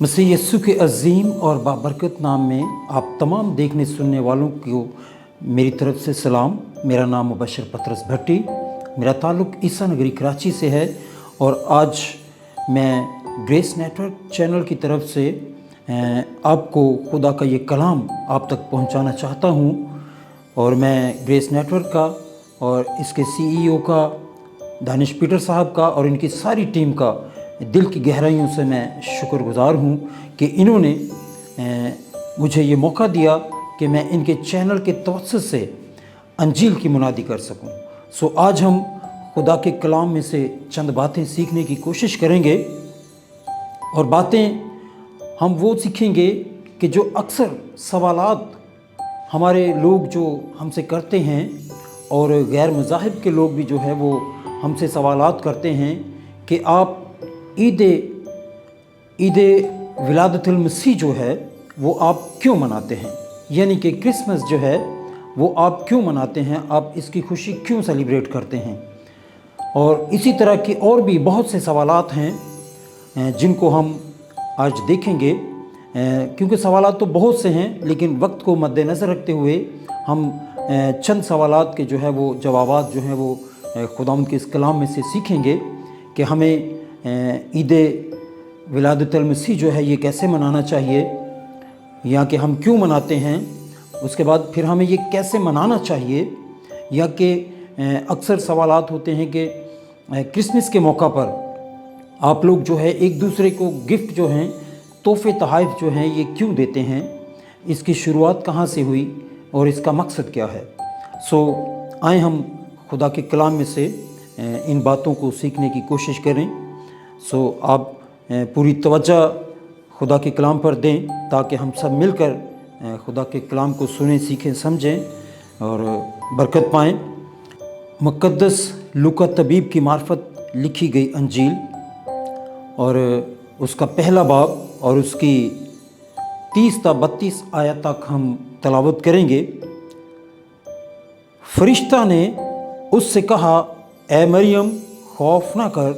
मसीह यस्सु के अज़ीम और बाबरकत नाम में आप तमाम देखने सुनने वालों को मेरी तरफ से सलाम। मेरा नाम मुबशर पतरस भट्टी, मेरा ताल्लुक़ ईसा नगरी कराची से है और आज मैं ग्रेस नेटवर्क चैनल की तरफ से आपको खुदा का ये कलाम आप तक पहुंचाना चाहता हूं। और मैं ग्रेस नेटवर्क का और इसके CEO का दानिश पीटर साहब का और इनकी सारी टीम का दिल की गहराइयों से मैं शुक्रगुज़ार हूँ कि इन्होंने मुझे ये मौका दिया कि मैं इनके चैनल के तवज्जुह से अंजील की मुनादी कर सकूँ। सो आज हम खुदा के कलाम में से चंद बातें सीखने की कोशिश करेंगे और बातें हम वो सीखेंगे कि जो अक्सर सवालात हमारे लोग जो हमसे करते हैं और गैर मज़ाहिब के लोग भी जो है वो हमसे सवालात करते हैं कि आप ईद विलादतुल मसीह जो है वो आप क्यों मनाते हैं, यानी कि क्रिसमस जो है वो आप क्यों मनाते हैं, आप इसकी खुशी क्यों सेलिब्रेट करते हैं। और इसी तरह के और भी बहुत से सवालात हैं जिनको हम आज देखेंगे, क्योंकि सवालात तो बहुत से हैं लेकिन वक्त को मद्देनज़र रखते हुए हम चंद सवालात के जो है वो जवाबात जो हैं वो खुदावंद के इस कलाम में से सीखेंगे कि हमें ईद विलादतुल मसीह जो है ये कैसे मनाना चाहिए या कि हम क्यों मनाते हैं। उसके बाद फिर हमें ये कैसे मनाना चाहिए, या कि अक्सर सवालात होते हैं कि क्रिसमस के मौका पर आप लोग जो है एक दूसरे को गिफ्ट जो हैं, तोहफ़े तोहफ़ जो हैं ये क्यों देते हैं, इसकी शुरुआत कहाँ से हुई और इसका मकसद क्या है। सो आए हम खुदा के कलाम में से इन बातों को सीखने की कोशिश करें। सो आप पूरी तवज्जो खुदा के कलाम पर दें ताकि हम सब मिलकर खुदा के कलाम को सुनें, सीखें, समझें और बरकत पाएँ। मुक़द्दस लूका तबीब की मार्फत लिखी गई अंजील और उसका पहला बाब और उसकी 30 से 32 आयत तक हम तलावत करेंगे। फरिश्ता ने उससे कहा, ए मरियम खौफ ना कर,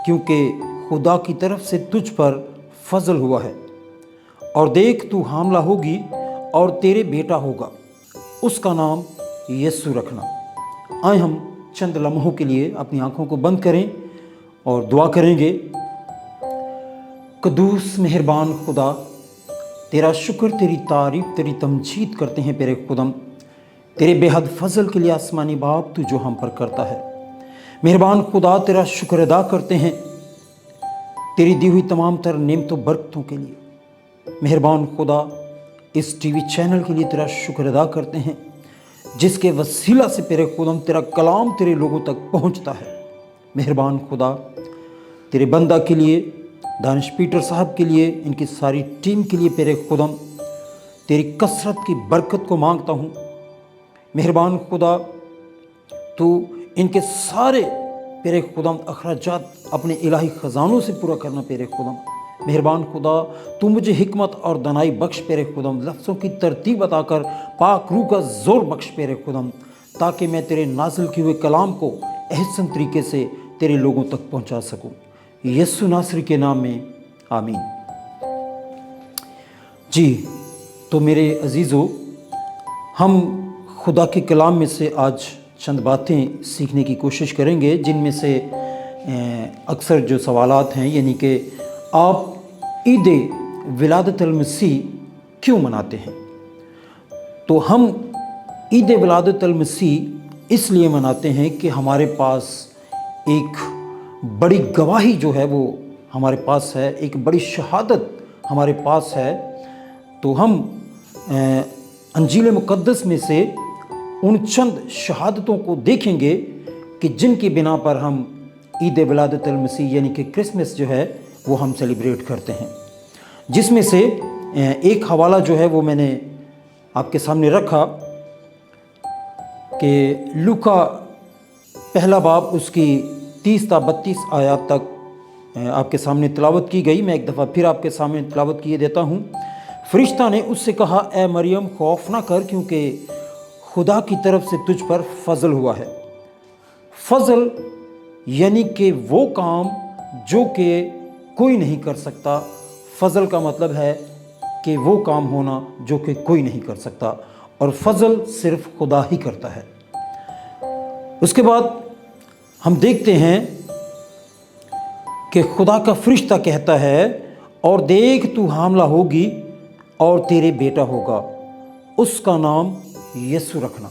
क्योंकि खुदा की तरफ से तुझ पर फजल हुआ है, और देख तू हामला होगी और तेरे बेटा होगा, उसका नाम यस्सु रखना। आए हम चंद लम्हों के लिए अपनी आंखों को बंद करें और दुआ करेंगे। कदूस मेहरबान खुदा, तेरा शुक्र, तेरी तारीफ़, तेरी तमजीद करते हैं पेरे खुदम, तेरे बेहद फजल के लिए आसमानी बाप तू जो हम पर करता है। मेहरबान खुदा, तेरा शुक्र अदा करते हैं तेरी दी हुई तमाम तर नेमतों बरकतों के लिए। मेहरबान खुदा, इस टीवी चैनल के लिए तेरा शुक्र अदा करते हैं जिसके वसीला से पेरे खुदम तेरा कलाम तेरे लोगों तक पहुंचता है। मेहरबान खुदा, तेरे बंदा के लिए, दानिश पीटर साहब के लिए, इनकी सारी टीम के लिए पेरे खुदम तेरी कसरत की बरकत को मांगता हूँ। मेहरबान खुदा, तू इनके सारे पेरे खुदम अखराजात अपने इलाही ख़जानों से पूरा करना पेरे खुदम। मेहरबान खुदा, तू मुझे हिकमत और दनाई बख्श पेरे खुदम, लफ्ज़ों की तरतीब बताकर पाक रूह का ज़ोर बख्श पेरे खुदम, ताकि मैं तेरे नाज़िल किए हुए कलाम को अहसन तरीके से तेरे लोगों तक पहुँचा सकूँ। यस्सु नासरी के नाम में आमीन। जी तो मेरे अजीज़ों, हम खुदा के कलाम में से आज चंद बातें सीखने की कोशिश करेंगे जिनमें से अक्सर जो सवालात हैं, यानी कि आप ईद विलादतुल मसीह क्यों मनाते हैं। तो हम ईद विलादतुल मसीह इसलिए मनाते हैं कि हमारे पास एक बड़ी गवाही जो है वो हमारे पास है, एक बड़ी शहादत हमारे पास है। तो हम अंजील मुक़द्दस में से उन चंद शहादतों को देखेंगे कि जिनकी बिना पर हम ईद विलादतुल मसीह यानी कि क्रिसमस जो है वो हम सेलिब्रेट करते हैं। जिसमें से एक हवाला जो है वो मैंने आपके सामने रखा कि लूका पहला बाब उसकी 30 से 32 आयत तक आपके सामने तिलावत की गई। मैं एक दफ़ा फिर आपके सामने तिलावत किए देता हूँ। फरिश्ता ने उससे कहा, ए मरियम खौफ ना कर, क्योंकि खुदा की तरफ से तुझ पर फजल हुआ है। फजल यानी कि वो काम जो कि कोई नहीं कर सकता, فضل کا مطلب ہے کہ وہ کام ہونا جو کہ کوئی نہیں کر سکتا، اور فضل صرف خدا ہی کرتا ہے۔ اس کے بعد ہم دیکھتے ہیں کہ خدا کا فرشتہ کہتا ہے، اور دیکھ تو حاملہ ہوگی اور تیرے بیٹا ہوگا، اس کا نام یسوع رکھنا۔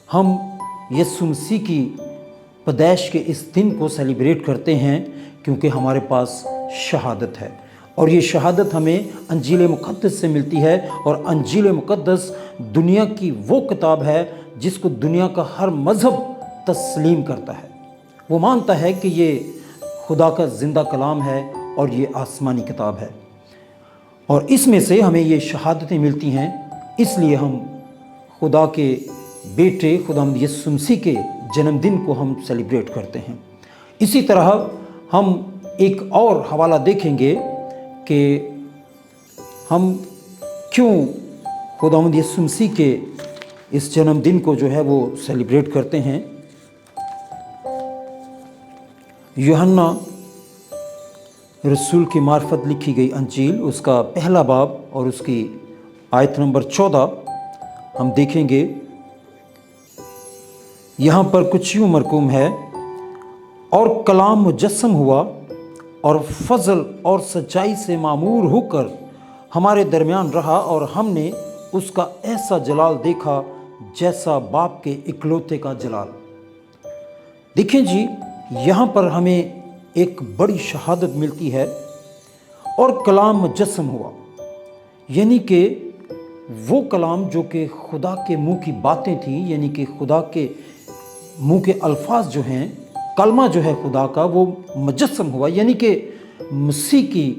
ہم یسوع مسیح کی پیدائش کے اس دن کو سیلیبریٹ کرتے ہیں کیونکہ ہمارے پاس شہادت ہے، اور یہ شہادت ہمیں انجیل مقدس سے ملتی ہے، اور انجیل مقدس دنیا کی وہ کتاب ہے جس کو دنیا کا ہر مذہب تسلیم کرتا ہے۔ وہ مانتا ہے کہ یہ خدا کا زندہ کلام ہے اور یہ آسمانی کتاب ہے، اور اس میں سے ہمیں یہ شہادتیں ملتی ہیں۔ اس لیے ہم خدا کے بیٹے خداوند یسوع مسیح کے جنم دن کو ہم سیلیبریٹ کرتے ہیں۔ اسی طرح ہم ایک اور حوالہ دیکھیں گے کہ ہم کیوں خداوند یسوع مسیح کے اس جنم دن کو جو ہے وہ سیلیبریٹ کرتے ہیں۔ یوحنا رسول کی معرفت لکھی گئی انجیل، اس کا پہلا باب اور اس کی آیت نمبر 14 ہم دیکھیں گے۔ یہاں پر کچھ یوں مرقوم ہے، اور کلام مجسم ہوا اور فضل اور سچائی سے معمور ہو کر ہمارے درمیان رہا، اور ہم نے اس کا ایسا جلال دیکھا جیسا باپ کے اکلوتے کا جلال۔ دیکھیں جی، یہاں پر ہمیں ایک بڑی شہادت ملتی ہے، اور کلام مجسم ہوا، یعنی کہ وہ کلام جو کہ خدا کے منہ کی باتیں تھیں، یعنی کہ خدا کے منہ کے الفاظ جو ہیں، کلمہ جو ہے خدا کا، وہ مجسم ہوا، یعنی کہ مسیح کی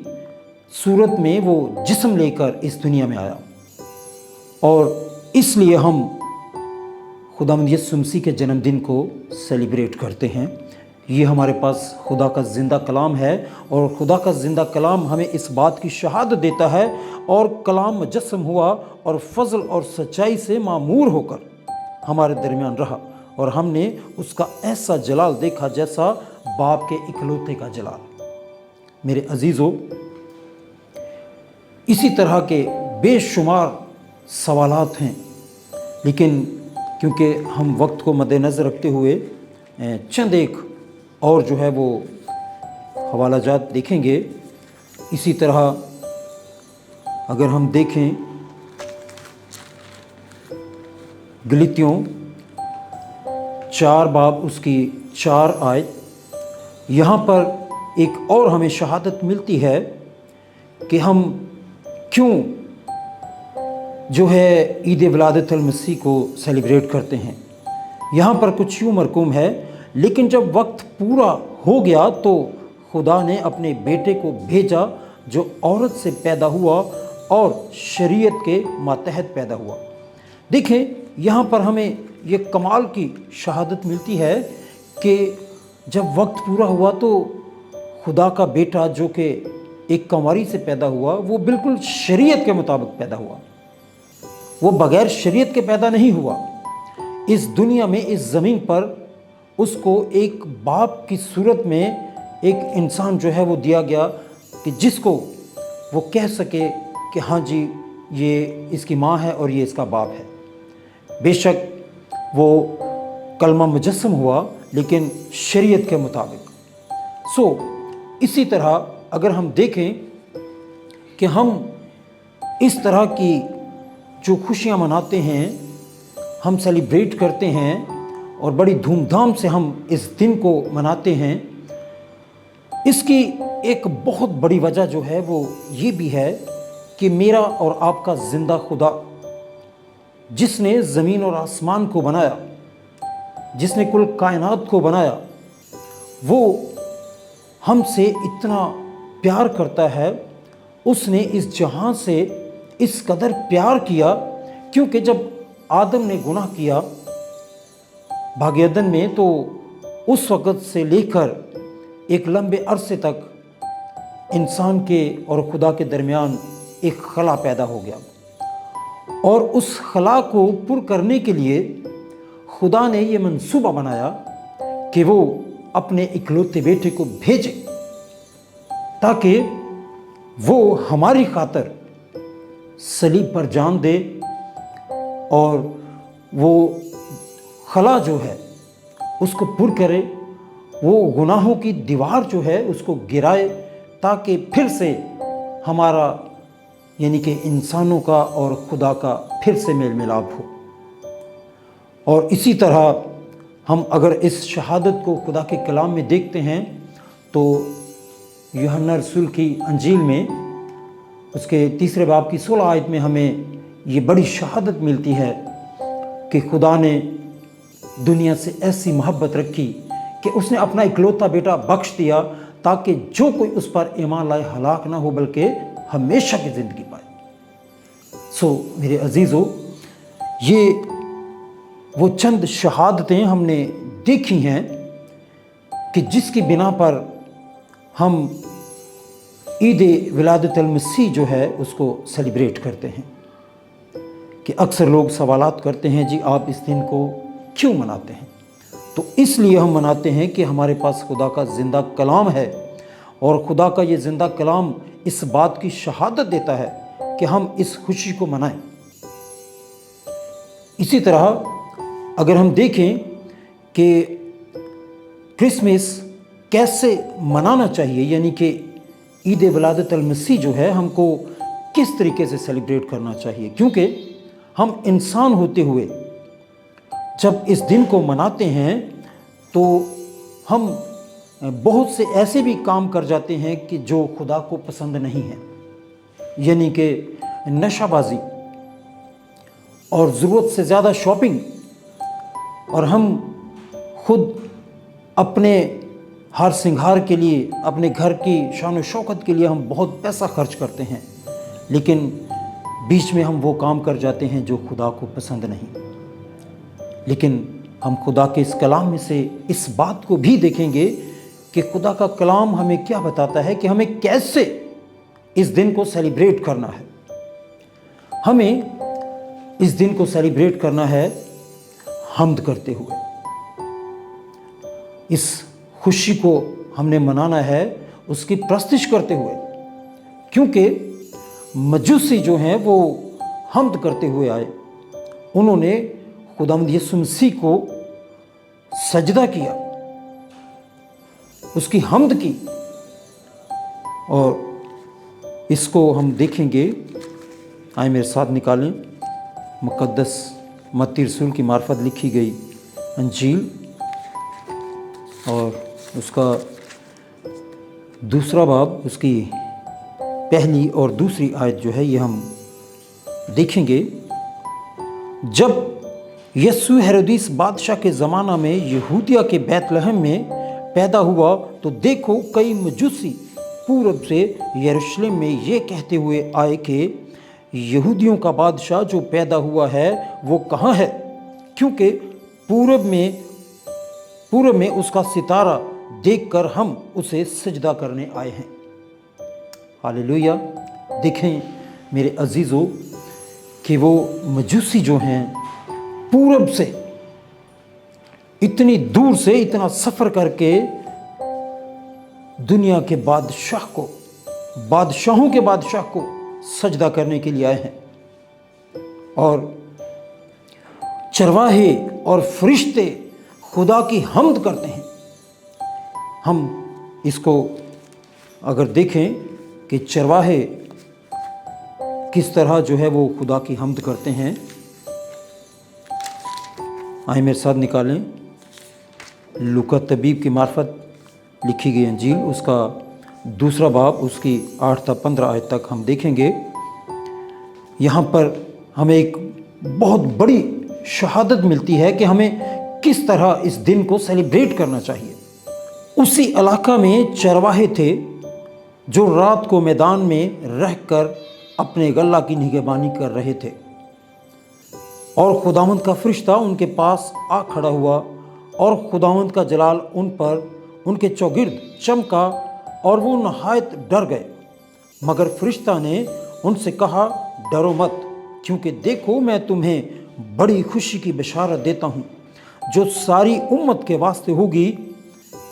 صورت میں وہ جسم لے کر اس دنیا میں آیا۔ اور اس لیے ہم خداوند یسوع مسیح کے جنم دن کو سیلیبریٹ کرتے ہیں۔ یہ ہمارے پاس خدا کا زندہ کلام ہے، اور خدا کا زندہ کلام ہمیں اس بات کی شہادت دیتا ہے، اور کلام مجسم ہوا اور فضل اور سچائی سے معمور ہو کر ہمارے درمیان رہا، اور ہم نے اس کا ایسا جلال دیکھا جیسا باپ کے اکلوتے کا جلال۔ میرے عزیزو، اسی طرح کے بے شمار سوالات ہیں، لیکن کیونکہ ہم وقت کو مد نظر رکھتے ہوئے چند ایک اور جو ہے وہ حوالہ جات دیکھیں گے۔ اسی طرح اگر ہم دیکھیں گلتیوں 4 باب اس کی 4 آیت، یہاں پر ایک اور ہمیں شہادت ملتی ہے کہ ہم کیوں جو ہے عید ولادت المسیح کو سیلیبریٹ کرتے ہیں۔ یہاں پر کچھ یوں مرقوم ہے، لیکن جب وقت پورا ہو گیا تو خدا نے اپنے بیٹے کو بھیجا جو عورت سے پیدا ہوا اور شریعت کے ماتحت پیدا ہوا۔ دیکھیں، یہاں پر ہمیں یہ کمال کی شہادت ملتی ہے کہ جب وقت پورا ہوا تو خدا کا بیٹا جو کہ ایک کنواری سے پیدا ہوا، وہ بالکل شریعت کے مطابق پیدا ہوا، وہ بغیر شریعت کے پیدا نہیں ہوا۔ اس دنیا میں، اس زمین پر اس کو ایک باپ کی صورت میں ایک انسان جو ہے وہ دیا گیا کہ جس کو وہ کہہ سکے کہ ہاں جی، یہ اس کی ماں ہے اور یہ اس کا باپ ہے۔ بے شک وہ کلمہ مجسم ہوا، لیکن شریعت کے مطابق۔ اسی طرح اگر ہم دیکھیں کہ ہم اس طرح کی جو خوشیاں مناتے ہیں، ہم سیلیبریٹ کرتے ہیں اور بڑی دھوم دھام سے ہم اس دن کو مناتے ہیں، اس کی ایک بہت بڑی وجہ جو ہے وہ یہ بھی ہے کہ میرا اور آپ کا زندہ خدا، جس نے زمین اور آسمان کو بنایا، جس نے کل کائنات کو بنایا، وہ ہم سے اتنا پیار کرتا ہے۔ اس نے اس جہاں سے اس قدر پیار کیا، کیونکہ جب آدم نے گناہ کیا باغ عدن میں، تو اس وقت سے لے کر ایک لمبے عرصے تک انسان کے اور خدا کے درمیان ایک خلا پیدا ہو گیا، اور اس خلا کو پر کرنے کے لیے خدا نے یہ منصوبہ بنایا کہ وہ اپنے اکلوتے بیٹے کو بھیجے تاکہ وہ ہماری خاطر صلیب پر جان دے اور وہ خلا جو ہے اس کو پر کرے، وہ گناہوں کی دیوار جو ہے اس کو گرائے، تاکہ پھر سے ہمارا یعنی کہ انسانوں کا اور خدا کا پھر سے میل ملاپ ہو۔ اور اسی طرح ہم اگر اس شہادت کو خدا کے کلام میں دیکھتے ہیں تو یوحنا رسول کی انجیل میں اس کے 3 باب کی 16 آیت میں ہمیں یہ بڑی شہادت ملتی ہے کہ خدا نے دنیا سے ایسی محبت رکھی کہ اس نے اپنا اکلوتا بیٹا بخش دیا تاکہ جو کوئی اس پر ایمان لائے ہلاک نہ ہو بلکہ ہمیشہ کی زندگی پائے۔ میرے عزیزو، یہ وہ چند شہادتیں ہم نے دیکھی ہیں کہ جس کی بنا پر ہم عید ولادت المسیح جو ہے اس کو سیلیبریٹ کرتے ہیں۔ کہ اکثر لوگ سوالات کرتے ہیں، جی آپ اس دن کو کیوں مناتے ہیں؟ تو اس لیے ہم مناتے ہیں کہ ہمارے پاس خدا کا زندہ کلام ہے، اور خدا کا یہ زندہ کلام اس بات کی شہادت دیتا ہے کہ ہم اس خوشی کو منائیں۔ اسی طرح اگر ہم دیکھیں کہ کرسمس کیسے منانا چاہیے، یعنی کہ عید ولادت المسیح جو ہے ہم کو کس طریقے سے سیلیبریٹ کرنا چاہیے، کیونکہ ہم انسان ہوتے ہوئے جب اس دن کو مناتے ہیں تو ہم بہت سے ایسے بھی کام کر جاتے ہیں کہ جو خدا کو پسند نہیں ہے، یعنی کہ نشہ بازی اور ضرورت سے زیادہ شاپنگ، اور ہم خود اپنے ہار سنگھار کے لیے، اپنے گھر کی شان و شوکت کے لیے ہم بہت پیسہ خرچ کرتے ہیں، لیکن بیچ میں ہم وہ کام کر جاتے ہیں جو خدا کو پسند نہیں۔ لیکن ہم خدا کے اس کلام میں سے اس بات کو بھی دیکھیں گے کہ خدا کا کلام ہمیں کیا بتاتا ہے کہ ہمیں کیسے اس دن کو سیلیبریٹ کرنا ہے۔ ہمیں اس دن کو سیلیبریٹ کرنا ہے حمد کرتے ہوئے، اس خوشی کو ہم نے منانا ہے اس کی پرستش کرتے ہوئے، کیونکہ مجوسی جو ہیں وہ حمد کرتے ہوئے آئے، انہوں نے خداوند یسوع مسیح کو سجدہ کیا، اس کی حمد کی، اور اس کو ہم دیکھیں گے۔ آئے میرے ساتھ نکالیں مقدس متی رسول کی معرفت لکھی گئی انجیل، اور اس کا 2 باب، اس کی 1 اور 2 آیت جو ہے یہ ہم دیکھیں گے۔ جب یسوع ہیرودیس بادشاہ کے زمانہ میں یہودیہ کے بیت لحم میں پیدا ہوا تو دیکھو کئی مجوسی پورب سے یروشلم میں یہ کہتے ہوئے آئے کہ یہودیوں کا بادشاہ جو پیدا ہوا ہے وہ کہاں ہے، کیونکہ پورب میں اس کا ستارہ دیکھ کر ہم اسے سجدہ کرنے آئے ہیں۔ ہاللیلویا۔ دیکھیں میرے عزیزو کہ وہ مجوسی جو ہیں پورب سے اتنی دور سے اتنا سفر کر کے دنیا کے بادشاہوں کے بادشاہ کو سجدہ کرنے کے لیے آئے ہیں، اور چرواہے اور فرشتے خدا کی حمد کرتے ہیں۔ ہم اس کو اگر دیکھیں کہ چرواہے کس طرح جو ہے وہ خدا کی حمد کرتے ہیں، آئیں میرے ساتھ نکالیں لوکا طبیب کی معرفت لکھی گئی انجیل، اس کا 2 باب، اس کی 8 تا 15 آیت تک ہم دیکھیں گے۔ یہاں پر ہمیں ایک بہت بڑی شہادت ملتی ہے کہ ہمیں کس طرح اس دن کو سیلیبریٹ کرنا چاہیے۔ اسی علاقہ میں چرواہے تھے جو رات کو میدان میں رہ کر اپنے غلہ کی نگہبانی کر رہے تھے، اور خداوند کا فرشتہ ان کے پاس آ کھڑا ہوا، اور خداوند کا جلال ان کے چوگرد چمکا، اور وہ نہایت ڈر گئے۔ مگر فرشتہ نے ان سے کہا، ڈرو مت، کیونکہ دیکھو میں تمہیں بڑی خوشی کی بشارت دیتا ہوں جو ساری امت کے واسطے ہوگی،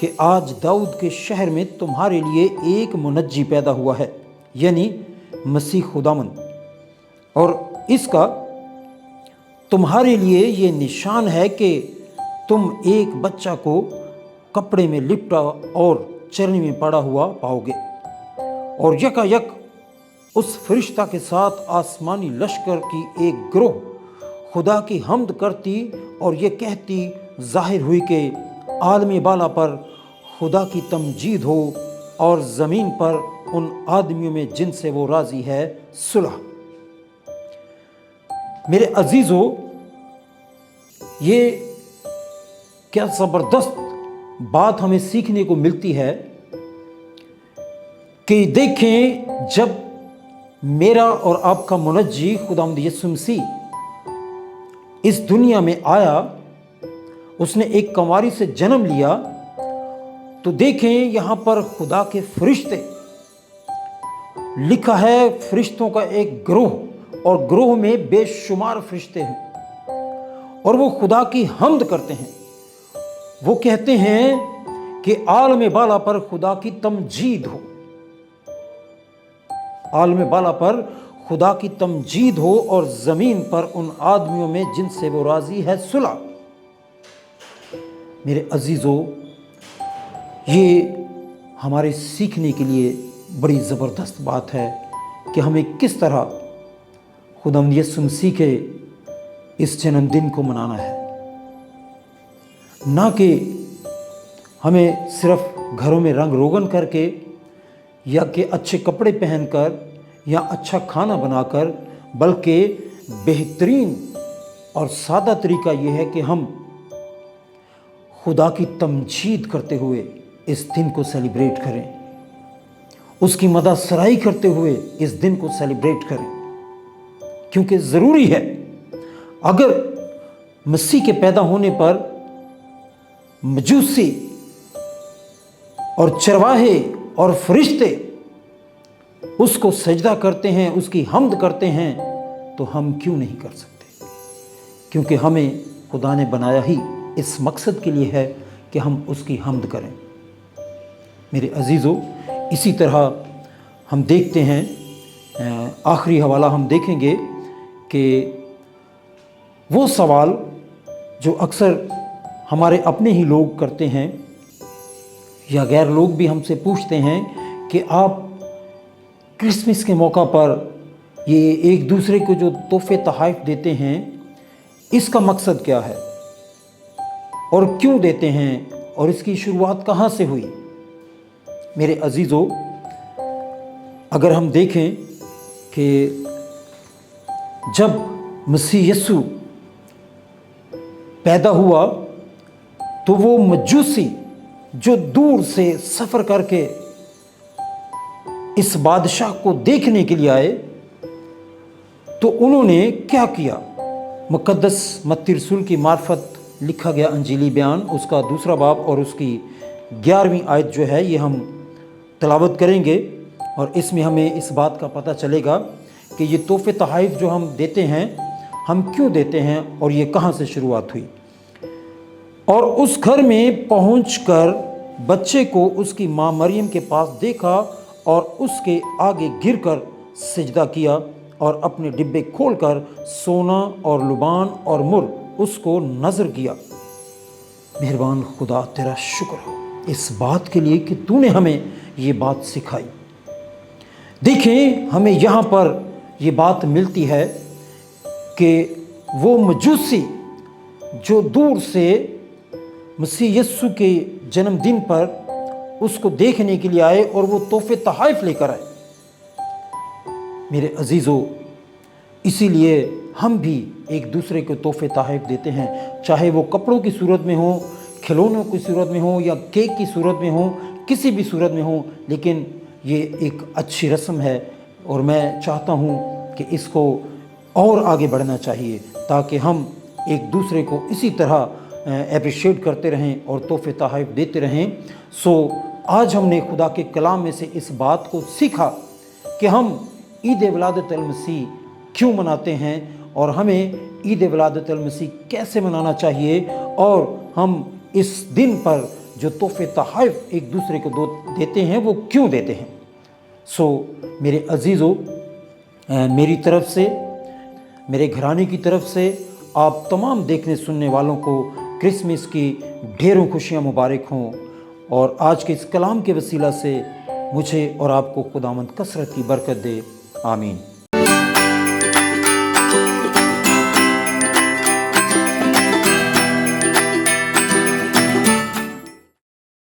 کہ آج داؤد کے شہر میں تمہارے لیے ایک منجی پیدا ہوا ہے، यानी मसीह खुदावंद। और इसका तुम्हारे लिए ये निशान है कि तुम एक बच्चा को कपड़े में लिपटा और चरनी में पड़ा हुआ पाओगे। और यकायक उस फरिश्ता के साथ आसमानी लश्कर की एक ग्रोह खुदा की हम्द करती और ये कहती जाहिर हुई कि आलम बाला पर खुदा की तमजीद हो और ज़मीन पर उन आदमियों में जिनसे वो राज़ी है सुलह। मेरे अजीज़ों, ये क्या ज़बरदस्त बात हमें सीखने को मिलती है कि देखें, जब मेरा और आपका मुनज्जी खुदावंद यीशु मसीह इस दुनिया में आया, उसने एक कंवारी से जन्म लिया, तो देखें यहाँ पर खुदा के फरिश्ते लिखा है, फरिश्तों का एक ग्रोह, और ग्रोह में बेशुमार फरिश्ते हैं और वो खुदा की हम्द करते हैं। वो कहते हैं कि आलम बाला पर खुदा की तमजीद हो, आलम बाला पर खुदा की तमजीद हो और ज़मीन पर उन आदमियों में जिनसे वो राज़ी है सुलह। मेरे अजीज़ों, ये हमारे सीखने के लिए बड़ी ज़बरदस्त बात है कि हमें किस तरह खुदावंद यीशु मसीह के इस जन्मदिन को मनाना है। ना कि हमें सिर्फ घरों में रंग रोगन करके या कि अच्छे कपड़े पहनकर या अच्छा खाना बनाकर, बल्कि बेहतरीन और सादा तरीका यह है कि हम खुदा की तमजीद करते हुए इस दिन को सेलिब्रेट करें, उसकी मदद सराई करते हुए इस दिन को सेलिब्रेट करें। क्योंकि ज़रूरी है, अगर मसीह के पैदा होने पर मजूसी और चरवाहे और फरिश्ते उसको सजदा करते हैं, उसकी हम्द करते हैं, तो हम क्यों नहीं कर सकते? क्योंकि हमें खुदा ने बनाया ही इस मकसद के लिए है कि हम उसकी हम्द करें। मेरे अजीज़ों, इसी तरह हम देखते हैं, आखिरी हवाला हम देखेंगे कि वो सवाल जो अक्सर हमारे अपने ही लोग करते हैं या गैर लोग भी हमसे पूछते हैं कि आप क्रिसमस के मौका पर ये एक दूसरे को जो तोहफे तोहफ़ देते हैं, इसका मकसद क्या है और क्यों देते हैं और इसकी शुरुआत कहाँ से हुई? मेरे अजीज़ों, अगर हम देखें कि जब मसीह यीशु पैदा हुआ तो वो मजूसी जो दूर से सफ़र करके इस बादशाह को देखने के लिए आए, तो उन्होंने क्या किया? मुक़द्दस मत्ती रसूल की मार्फत लिखा गया अंजीली बयान, उसका 2 बाब और उसकी 11वीं आयत जो है, ये हम तलावत करेंगे और इसमें हमें इस बात का पता चलेगा कि ये तोहफ़े तोहफ़ जो हम देते हैं, हम क्यों देते हैं और ये कहाँ से शुरुआत हुई। और उस घर में पहुंचकर बच्चे को उसकी माँ मरियम के पास देखा और उसके आगे गिरकर सिजदा किया और अपने डिब्बे खोलकर सोना और लुबान और मुर उसको नज़र किया। मेहरबान खुदा, तेरा शुक्र हो इस बात के लिए कि तूने हमें ये बात सिखाई। देखें, हमें यहाँ पर ये बात मिलती है कि वो मजूसी जो दूर से मसीह यीशु के जन्मदिन पर उसको देखने के लिए आए और वो तोहफे तोहफ़ लेकर आए। मेरे अजीज़ों, इसीलिए हम भी एक दूसरे को तोहफे तोहफ़ देते हैं, चाहे वो कपड़ों की सूरत में हो, खिलौनों की सूरत में हो या केक की सूरत में हो, किसी भी सूरत में हो, लेकिन ये एक अच्छी रस्म है और मैं चाहता हूँ कि इसको और आगे बढ़ना चाहिए ताकि हम एक दूसरे को इसी तरह एप्रिशिएट करते रहें और तोहफे तोहफ़ देते रहें। सो आज हमने खुदा के कलाम में से इस बात को सीखा कि हम ईद विलादत अल मसीह क्यों मनाते हैं और हमें ईद विलादत अल मसीह कैसे मनाना चाहिए और हम इस दिन पर जो तोहफे तोहफ़ एक दूसरे को देते हैं वो क्यों देते हैं। سو میرے عزیزو، میری طرف سے، میرے گھرانے کی طرف سے آپ تمام دیکھنے سننے والوں کو کرسمس کی ڈھیروں خوشیاں مبارک ہوں، اور آج کے اس کلام کے وسیلہ سے مجھے اور آپ کو خداوند کثرت کی برکت دے، آمین۔